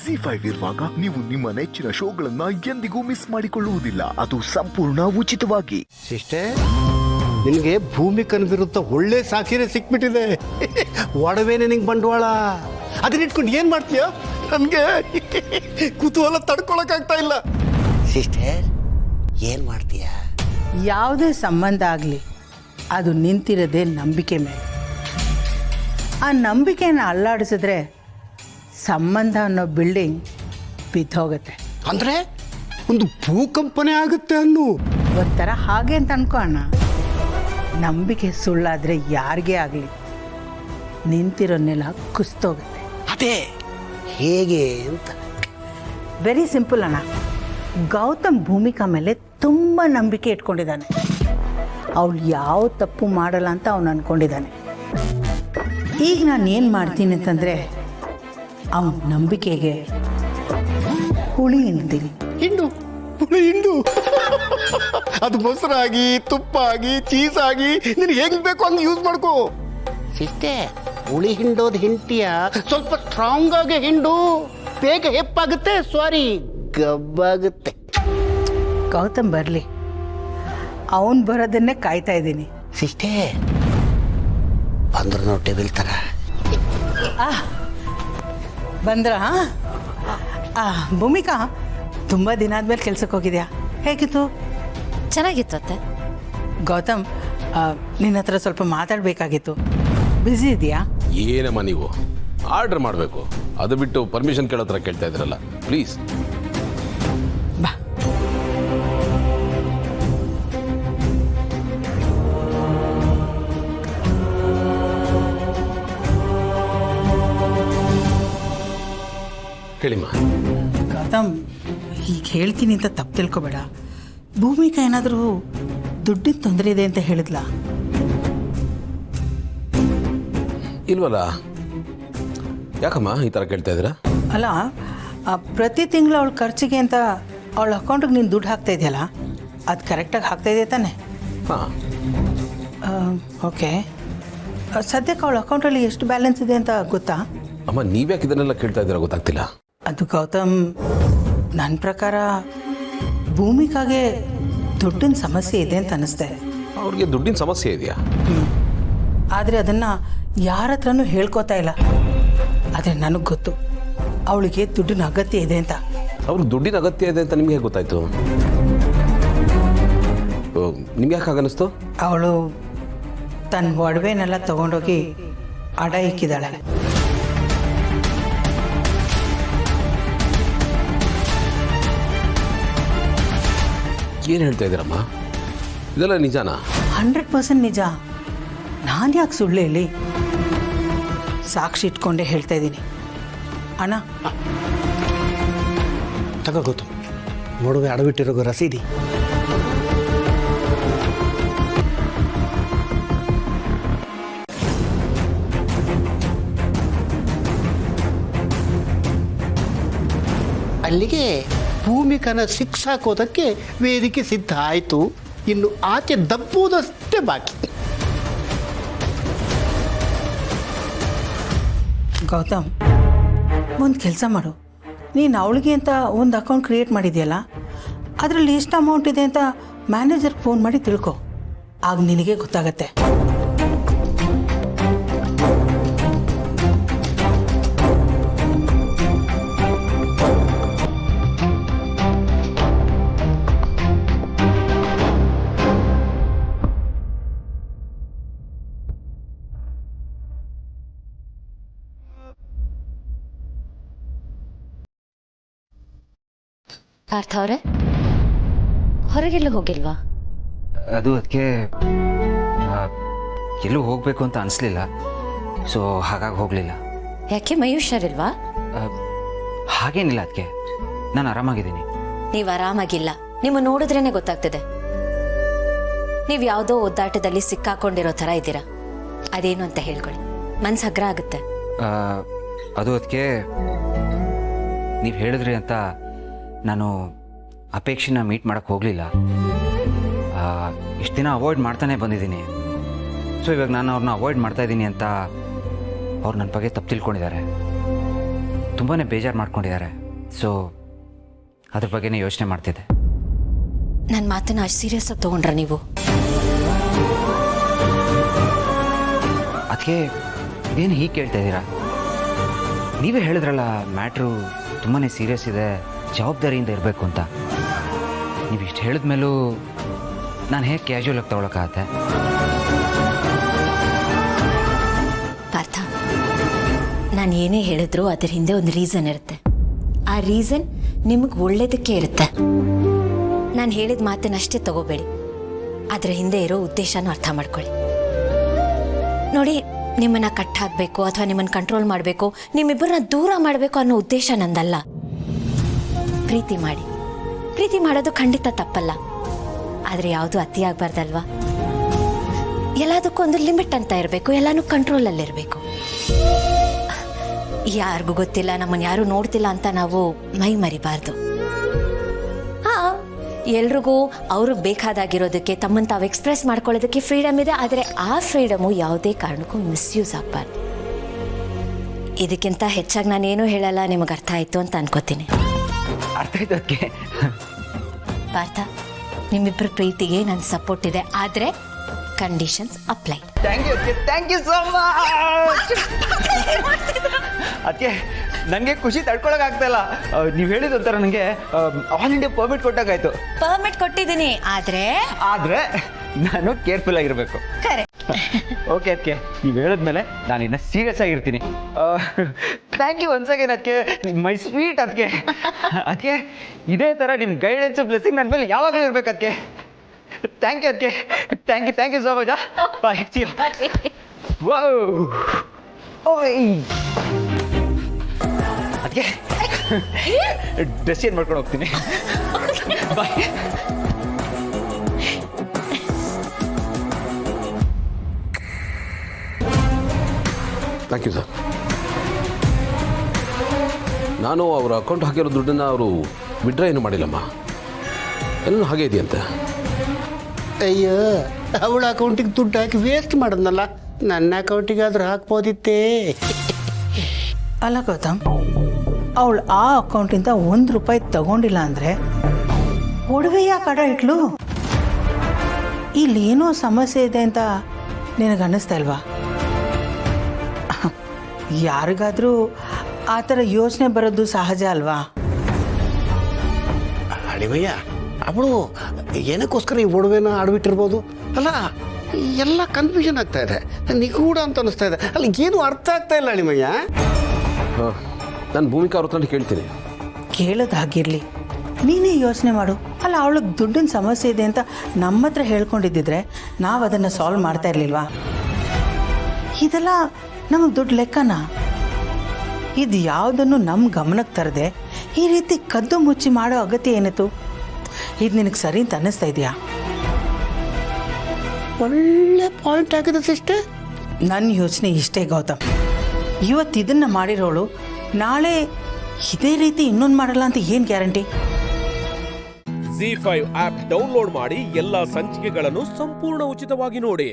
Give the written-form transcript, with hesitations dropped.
ಜಿ5 ಇರುವಾಗ ನೀವು ನಿಮ್ಮ ನೆಚ್ಚಿನ ಶೋಗಳನ್ನ ಎಂದಿಗೂ ಮಿಸ್ ಮಾಡಿಕೊಳ್ಳುವುದಿಲ್ಲ. ಅದು ಸಂಪೂರ್ಣ ಉಚಿತವಾಗಿ. ಸಿಸ್ಟರ್, ನಿನಗೆ ಭೂಮಿಕನ ವಿರುದ್ಧ ಒಳ್ಳೆ ಸಾಕ್ಷಿನೇ ಸಿಕ್ಬಿಟ್ಟಿದೆ. ಒಡವೆನೆ ನಿಂಗೆ ಬಂಡವಾಳ. ಅದನ್ನಿಟ್ಕೊಂಡು ಏನು ಮಾಡ್ತೀಯ? ನನಗೆ ಕುತೂಹಲ ತಡ್ಕೊಳಕ್ಕಾಗ್ತಾ ಇಲ್ಲ. ಸಿಸ್ಟರ್, ಏನು ಮಾಡ್ತೀಯ? ಯಾವುದೇ ಸಂಬಂಧ ಆಗಲಿ ಅದು ನಿಂತಿರೋದೇ ನಂಬಿಕೆ ಮೇಲೆ. ಆ ನಂಬಿಕೆನ ಅಲ್ಲಾಡಿಸಿದ್ರೆ ಸಂಬಂಧ ಅನ್ನೋ ಬಿಲ್ಡಿಂಗ್ ಬಿದ್ದೋಗುತ್ತೆ. ಅಂದರೆ ಒಂದು ಭೂಕಂಪನೆ ಆಗುತ್ತೆ ಅನ್ನು. ಒಂಥರ ಹಾಗೆ ಅಂತ ಅನ್ಕೋಣ. ನಂಬಿಕೆ ಸುಳ್ಳಾದರೆ ಯಾರಿಗೇ ಆಗಲಿ ನಿಂತಿರೋ ನೆಲ ಕುಸ್ತೋಗುತ್ತೆ. ಅದೇ ಹೇಗೆ ಅಂತ? ವೆರಿ ಸಿಂಪಲ್ ಅಣ್ಣ. ಗೌತಮ್ ಭೂಮಿಕಾ ಮೇಲೆ ತುಂಬ ನಂಬಿಕೆ ಇಟ್ಕೊಂಡಿದ್ದಾನೆ. ಅವಳು ಯಾವ ತಪ್ಪು ಮಾಡಲ್ಲ ಅಂತ ಅವನು ಅಂದ್ಕೊಂಡಿದ್ದಾನೆ. ಈಗ ನಾನು ಏನು ಮಾಡ್ತೀನಿ ಅಂತಂದರೆ ಅವನ ನಂಬಿಕೆಗೆ ಹುಳಿ ಹಿಂಡ್ತೀನಿ. ಹಿಂಡು ಅದು ಮೊಸರಾಗಿ, ತುಪ್ಪ ಆಗಿ, ಚೀಸ್ ಆಗಿ, ನಿನಗೆ ಹೆಂಗ್ ಬೇಕು ಹಂಗೆ ಯೂಸ್ ಮಾಡ್ಕೋ. ಸಿಸ್ಟೆ, ಹುಳಿ ಹಿಂಡೋದು ಹಿಂಡ್ತೀಯ, ಸ್ವಲ್ಪ ಸ್ಟ್ರಾಂಗ್ ಆಗಿ ಹಿಂಡು. ಬೇಗ ಹೆಪ್ಪಾಗುತ್ತೆ, ಸಾರಿ ಗಬ್ಬಾಗುತ್ತೆ. ಗೌತಮ್ ಬರಲಿ, ಅವನು ಬರೋದನ್ನೇ ಕಾಯ್ತಾ ಇದ್ದೀನಿ. ಸಿಸ್ಟೆ, ಬಂದ್ರು ನಾವು ಟೇಬಲ್ ಥರ. ಬಂದ್ರ ಭೂಮಿಕಾ, ತುಂಬ ದಿನ ಆದ್ಮೇಲೆ ಕೆಲ್ಸಕ್ಕೆ ಹೋಗಿದ್ಯಾ? ಹೇಗಿತ್ತು? ಚೆನ್ನಾಗಿತ್ತು ಅತ್ತೆ. ಗೌತಮ್, ನಿನ್ನ ಹತ್ರ ಸ್ವಲ್ಪ ಮಾತಾಡಬೇಕಾಗಿತ್ತು. ಬ್ಯುಸಿ ಇದೆಯಾ? ಏನಮ್ಮ ನೀವು ಆರ್ಡರ್ ಮಾಡಬೇಕು, ಅದು ಬಿಟ್ಟು ಪರ್ಮಿಷನ್ ಕೇಳೋ ಹತ್ರ ಕೇಳ್ತಾ ಇದ್ರಲ್ಲ, ಪ್ಲೀಸ್. ಬಾ. ಹೇಳಿಮ್ಮ. ಗೌತಮ್, ಈಗ ಹೇಳ್ತೀನಿ ಅಂತ ತಪ್ಪು ತಿಳ್ಕೊಬೇಡ. ಭೂಮಿಕಾ ಏನಾದರೂ ದುಡ್ಡಿನ ತೊಂದರೆ ಇದೆ ಅಂತ ಹೇಳಿದ್ಲಾ? ಇಲ್ವಲ್ಲ, ಯಾಕಮ್ಮ ಈ ಥರ ಕೇಳ್ತಾ ಇದ್ದೀರಾ? ಅಲ್ಲ, ಪ್ರತಿ ತಿಂಗಳು ಅವಳ ಖರ್ಚಿಗೆ ಅಂತ ಅವಳ ಅಕೌಂಟಿಗೆ ನೀನು ದುಡ್ಡು ಹಾಕ್ತಾ ಇದೆಯಲ್ಲ, ಅದು ಕರೆಕ್ಟಾಗಿ ಹಾಕ್ತಾ ಇದೆಯಾ ತಾನೆ? ಹಾಂ. ಓಕೆ. ಸದ್ಯಕ್ಕೆ ಅವಳ ಅಕೌಂಟಲ್ಲಿ ಎಷ್ಟು ಬ್ಯಾಲೆನ್ಸ್ ಇದೆ ಅಂತ ಗೊತ್ತಾ? ಅಮ್ಮ, ನೀವ್ಯಾಕೆ ಇದನ್ನೆಲ್ಲ ಕೇಳ್ತಾ ಇದ್ದೀರಾ ಗೊತ್ತಾಗ್ತಿಲ್ಲ. ಅದು ಗೌತಮ್, ನನ್ನ ಪ್ರಕಾರ ಭೂಮಿಕಾಗೆ ದುಡ್ಡಿನ ಸಮಸ್ಯೆ ಇದೆ ಅಂತ ಅನ್ನಿಸ್ದೆ. ಅವ್ರಿಗೆ ದುಡ್ಡಿನ ಸಮಸ್ಯೆ ಇದೆಯಾ? ಆದರೆ ಅದನ್ನು ಯಾರ ಹತ್ರನೂ ಹೇಳ್ಕೋತಾ ಇಲ್ಲ. ಆದರೆ ನನಗೆ ಗೊತ್ತು ಅವಳಿಗೆ ದುಡ್ಡಿನ ಅಗತ್ಯ ಇದೆ ಅಂತ. ಅವ್ರಿಗೆ ದುಡ್ಡಿನ ಅಗತ್ಯ ಇದೆ ಅಂತ ನಿಮ್ಗೆ ಹೇಗೆ ಗೊತ್ತಾಯ್ತು? ನಿಮ್ಗೆ ಯಾಕೆ ಹಾಗನ್ನಿಸ್ತು? ಅವಳು ತನ್ನ ಒಡವೆನೆಲ್ಲ ತಗೊಂಡೋಗಿ ಅಡ ಇಕ್ಕಿದ್ದಾಳೆ. ಏನು ಹೇಳ್ತಾ ಇದ್ದೀರಮ್ಮ? ಇದೆಲ್ಲ ನಿಜಾನಾ? 100% ನಿಜ. ನಾನು ಯಾಕೆ ಸುಳ್ಳು ಹೇಳಿ? ಸಾಕ್ಷಿ ಇಟ್ಕೊಂಡೇ ಹೇಳ್ತಾ ಇದ್ದೀನಿ ಅಣ್ಣ. ತಗೋತು ನೋಡುವೆ, ಅಡವಿಟ್ಟಿರೋ ರಸೀದಿ. ಅಲ್ಲಿಗೆ ಭೂಮಿಕನ ಸಿಕ್ಸ್ ಹಾಕೋದಕ್ಕೆ ವೇದಿಕೆ ಸಿದ್ಧ ಆಯಿತು. ಇನ್ನು ಆಚೆ ದಬ್ಬುವುದಷ್ಟೇ ಬಾಕಿ. ಗೌತಮ್, ಒಂದು ಕೆಲಸ ಮಾಡು. ನೀನು ಅವಳಿಗೆ ಅಂತ ಒಂದು ಅಕೌಂಟ್ ಕ್ರಿಯೇಟ್ ಮಾಡಿದೆಯಲ್ಲ, ಅದರಲ್ಲಿ ಎಷ್ಟು ಅಮೌಂಟ್ ಇದೆ ಅಂತ ಮ್ಯಾನೇಜರ್ಗೆ ಫೋನ್ ಮಾಡಿ ತಿಳ್ಕೊ. ಆಗ ನಿನಗೆ ಗೊತ್ತಾಗತ್ತೆ. ಪಾರ್ಥ ಅವರೇ, ಹೊರಗೆಲ್ಲ ಹೋಗಿಲ್ವಾ? ಅದು ಅದಕ್ಕೆ ಎಲ್ಲೂ ಹೋಗಬೇಕು ಅಂತ ಅನಿಸ್ಲಿಲ್ಲ, ಸೊ ಹಾಗಾಗಿ ಹೋಗಲಿಲ್ಲ. ಯಾಕೆ, ಮೈ ಹುಷಾರಿಲ್ವಾ? ಹಾಗೇನಿಲ್ಲ, ಅದಕ್ಕೆ ನಾನು ಆರಾಮಾಗಿದ್ದೀನಿ. ನೀವು ಆರಾಮಾಗಿಲ್ಲ, ನಿಮ್ಮ ನೋಡಿದ್ರೇನೆ ಗೊತ್ತಾಗ್ತಿದೆ. ನೀವು ಯಾವುದೋ ಒದ್ದಾಟದಲ್ಲಿ ಸಿಕ್ಕಾಕೊಂಡಿರೋ ಥರ ಇದ್ದೀರಾ. ಅದೇನು ಅಂತ ಹೇಳ್ಕೊಳ್ಳಿ, ಮನ್ಸು ಹಗ್ರ ಆಗುತ್ತೆ. ಅದು ಅದಕ್ಕೆ ನೀವು ಹೇಳಿದ್ರಿ ಅಂತ ನಾನು ಅಪೇಕ್ಷೆನ ಮೀಟ್ ಮಾಡೋಕ್ಕೆ ಹೋಗಲಿಲ್ಲ. ಇಷ್ಟು ದಿನ ಅವಾಯ್ಡ್ ಮಾಡ್ತಾನೆ ಬಂದಿದ್ದೀನಿ. ಸೊ ಇವಾಗ ನಾನು ಅವ್ರನ್ನ ಅವಾಯ್ಡ್ ಮಾಡ್ತಾಯಿದ್ದೀನಿ ಅಂತ ಅವ್ರು ನನ್ನ ಬಗ್ಗೆ ತಪ್ಪು ತಿಳ್ಕೊಂಡಿದ್ದಾರೆ. ತುಂಬಾ ಬೇಜಾರು ಮಾಡ್ಕೊಂಡಿದ್ದಾರೆ. ಸೊ ಅದ್ರ ಬಗ್ಗೆನೇ ಯೋಚನೆ ಮಾಡ್ತಿದ್ದೆ. ನನ್ನ ಮಾತನ್ನ ಅಷ್ಟು ಸೀರಿಯಸ್ ಆಗಿ ತೊಗೊಂಡ್ರ ನೀವು? ಅದಕ್ಕೆ ಏನು ಹೀಗೆ ಕೇಳ್ತಾ ಇದ್ದೀರಾ? ನೀವೇ ಹೇಳಿದ್ರಲ್ಲ ಮ್ಯಾಟ್ರು ತುಂಬಾ ಸೀರಿಯಸ್ ಇದೆ, ಜವಾಬ್ದಾರಿಯಿಂದ ಇರಬೇಕು ಅಂತ. ನೀವು ಇಷ್ಟು ಹೇಳಿದ್ಮೇಲೂ ನಾನು ಹೇಗೆ ಕ್ಯಾಶುವಲ್ ಆಗಿ ತೊಗೊಳಕ್ಕಾಗತ್ತೆ? ಪಾರ್ಥ, ನಾನು ಏನೇ ಹೇಳಿದ್ರು ಅದ್ರ ಹಿಂದೆ ಒಂದು ರೀಸನ್ ಇರುತ್ತೆ. ಆ ರೀಸನ್ ನಿಮಗೆ ಒಳ್ಳೇದಕ್ಕೆ ಇರುತ್ತೆ. ನಾನು ಹೇಳಿದ ಮಾತನ್ನಷ್ಟೇ ತಗೋಬೇಡಿ, ಅದರ ಹಿಂದೆ ಇರೋ ಉದ್ದೇಶನೂ ಅರ್ಥ ಮಾಡ್ಕೊಳ್ಳಿ. ನೋಡಿ, ನಿಮ್ಮನ್ನ ಕಟ್ ಹಾಕಬೇಕು ಅಥವಾ ನಿಮ್ಮನ್ನು ಕಂಟ್ರೋಲ್ ಮಾಡಬೇಕು, ನಿಮ್ಮಿಬ್ಬರನ್ನ ದೂರ ಮಾಡಬೇಕು ಅನ್ನೋ ಉದ್ದೇಶ ನಂದಲ್ಲ. ಪ್ರೀತಿ ಮಾಡಿ, ಪ್ರೀತಿ ಮಾಡೋದು ಖಂಡಿತ ತಪ್ಪಲ್ಲ, ಆದರೆ ಯಾವುದು ಅತಿ ಆಗಬಾರ್ದಲ್ವಾ? ಎಲ್ಲದಕ್ಕೂ ಒಂದು ಲಿಮಿಟ್ ಅಂತ ಇರಬೇಕು, ಎಲ್ಲಾನು ಕಂಟ್ರೋಲಲ್ಲಿರಬೇಕು. ಯಾರಿಗೂ ಗೊತ್ತಿಲ್ಲ, ನಮ್ಮನ್ನು ಯಾರು ನೋಡ್ತಿಲ್ಲ ಅಂತ ನಾವು ಮೈ ಮರಿಬಾರ್ದು. ಎಲ್ರಿಗೂ ಅವ್ರಿಗೆ ಬೇಕಾದಾಗಿರೋದಕ್ಕೆ ತಮ್ಮನ್ನು ತಾವು ಎಕ್ಸ್ಪ್ರೆಸ್ ಮಾಡ್ಕೊಳ್ಳೋದಕ್ಕೆ ಫ್ರೀಡಮ್ ಇದೆ, ಆದರೆ ಆ ಫ್ರೀಡಮು ಯಾವುದೇ ಕಾರಣಕ್ಕೂ ಮಿಸ್ಯೂಸ್ ಆಗಬಾರ್ದು. ಇದಕ್ಕಿಂತ ಹೆಚ್ಚಾಗಿ ನಾನೇನು ಹೇಳಲ್ಲ, ನಿಮಗೆ ಅರ್ಥ ಆಯಿತು ಅಂತ ಅನ್ಕೋತೀನಿ. ಅರ್ಥ ಆಯ್ತಕ್ಕೆ ಪಾರ್ಥ, ನಿಮ್ಮಿಬ್ಬರ ಪ್ರೀತಿಗೆ ನನ್ನ ಸಪೋರ್ಟ್ ಇದೆ, ಆದರೆ conditions apply. Thank you so much. ಅದಕ್ಕೆ ನನಗೆ ಖುಷಿ ತಡ್ಕೊಳಕ್ಕಾಗ್ತಾ ಇಲ್ಲ. ನೀವು ಹೇಳಿದ ಒಂಥರ ನನಗೆ ಆಲ್ ಇಂಡಿಯಾ ಪರ್ಮಿಟ್ ಕೊಟ್ಟಾಗಾಯ್ತು. ಪರ್ಮಿಟ್ ಕೊಟ್ಟಿದ್ದೀನಿ, ಆದರೆ ನಾನು ಕೇರ್ಫುಲ್ ಆಗಿರಬೇಕು. ಓಕೆ ಅದಕ್ಕೆ ನೀವು ಹೇಳಿದ್ಮೇಲೆ ನಾನು ಇನ್ನು ಸೀರಿಯಸ್ ಆಗಿರ್ತೀನಿ. ಥ್ಯಾಂಕ್ ಯು ಒನ್ಸ್ ಅಗೇನ್ ಅದಕ್ಕೆ, ಮೈ ಸ್ವೀಟ್ ಅದಕ್ಕೆ ಇದೇ ಥರ ನಿಮ್ಮ ಗೈಡೆನ್ಸ್ ಬ್ಲೆಸ್ಸಿಂಗ್ ನನ್ನ ಮೇಲೆ ಯಾವಾಗಲೂ ಇರಬೇಕು ಅದಕ್ಕೆ. ಥ್ಯಾಂಕ್ ಯು ಅದಕ್ಕೆ, thank you so much. Bye. ಓಯ್ ಅದಕ್ಕೆ ಡ್ರೆಸ್ ಏನು ಮಾಡ್ಕೊಂಡು ಹೋಗ್ತೀನಿ. ಬಾಯ್. Thank you sir. ನಾನು ಅವರ ಅಕೌಂಟ್ ಹಾಕಿರೋ ದುಡ್ಡನ್ನು ಅವರು ವಿಡ್ರಾ ಏನು ಮಾಡಿಲ್ಲಮ್ಮ, ಎಲ್ಲ ಹಾಗೆ ಇದೆಯಂತೆ. ಅಯ್ಯೋ, ಅವಳ ಅಕೌಂಟಿಗೆ ದುಡ್ಡು ಹಾಕಿ ವೇಸ್ಟ್ ಮಾಡಿದ್ನಲ್ಲ, ನನ್ನ ಅಕೌಂಟಿಗೆ ಆದ್ರೂ ಹಾಕ್ಬೋದಿತ್ತೇ. ಅಲ್ಲ ಗೌತಮ್, ಅವಳು ಆ ಅಕೌಂಟಿಂದ ₹1 ತಗೊಂಡಿಲ್ಲ ಅಂದರೆ ಒಡವೆ ಯಾಕೆ ಅಡ ಇಟ್ಲು? ಇಲ್ಲೇನೋ ಸಮಸ್ಯೆ ಇದೆ ಅಂತ ನಿನಗೆ ಅನ್ನಿಸ್ತಾ ಇಲ್ವಾ? ಯಾರಿಗಾದರೂ ಆ ಥರ ಯೋಚನೆ ಬರೋದು ಸಹಜ ಅಲ್ವಾ? ಅಡಿವಯ್ಯ, ಅವಳು ಏನಕ್ಕೋಸ್ಕರ ಈ ಒಡವೆನ ಆಡ್ಬಿಟ್ಟಿರ್ಬೋದು ಅಲ್ಲ? ಎಲ್ಲ ಕನ್ಫ್ಯೂಷನ್ ಆಗ್ತಾ ಇದೆ, ನಿಗೂಢ ಅಂತ ಅನ್ನಿಸ್ತಾ ಇದೆ. ಅಲ್ಲಿ ಏನು ಅರ್ಥ ಆಗ್ತಾ ಇಲ್ಲ ಅಳಿಮಯ್ಯ. ನಾನು ಭೂಮಿಕಾ ಅವ್ರ ಹತ್ರ ಕೇಳ್ತೀನಿ. ಕೇಳೋದಾಗಿರಲಿ, ನೀನೇ ಯೋಚನೆ ಮಾಡು. ಅಲ್ಲ, ಅವಳಿಗೆ ದುಡ್ಡಿನ ಸಮಸ್ಯೆ ಇದೆ ಅಂತ ನಮ್ಮ ಹತ್ರ ಹೇಳ್ಕೊಂಡಿದ್ದಿದ್ರೆ ನಾವು ಅದನ್ನು ಸಾಲ್ವ್ ಮಾಡ್ತಾ ಇರಲಿಲ್ವಾ? ಇದೆಲ್ಲ ನಮಗೆ ದುಡ್ಡು ಲೆಕ್ಕನಾ? ಇದು ಯಾವುದನ್ನು ನಮ್ಮ ಗಮನಕ್ಕೆ ತರದೆ ಈ ರೀತಿ ಕದ್ದು ಮುಚ್ಚಿ ಮಾಡೋ ಅಗತ್ಯ ಏನಿತ್ತು? ಇದು ನಿನಗೆ ಸರಿ ಅಂತ ಅನ್ನಿಸ್ತಾ ಇದೆಯಾ? ಒಳ್ಳೆ ಪಾಯಿಂಟ್ ಆಗಿದೆ ಸಿಸ್ಟರ್. ನನ್ನ ಯೋಚನೆ ಇಷ್ಟೇ ಗೌತಮ್, ಇವತ್ತು ಇದನ್ನು ಮಾಡಿರೋಳು ನಾಳೆ ಇದೇ ರೀತಿ ಇನ್ನೊಂದು ಮಾಡಲ್ಲ ಅಂತ ಏನು ಗ್ಯಾರಂಟಿ? ZEE5 ಆಪ್ ಡೌನ್ಲೋಡ್ ಮಾಡಿ ಎಲ್ಲಾ ಸಂಚಿಕೆಗಳನ್ನು ಸಂಪೂರ್ಣ ಉಚಿತವಾಗಿ ನೋಡಿ.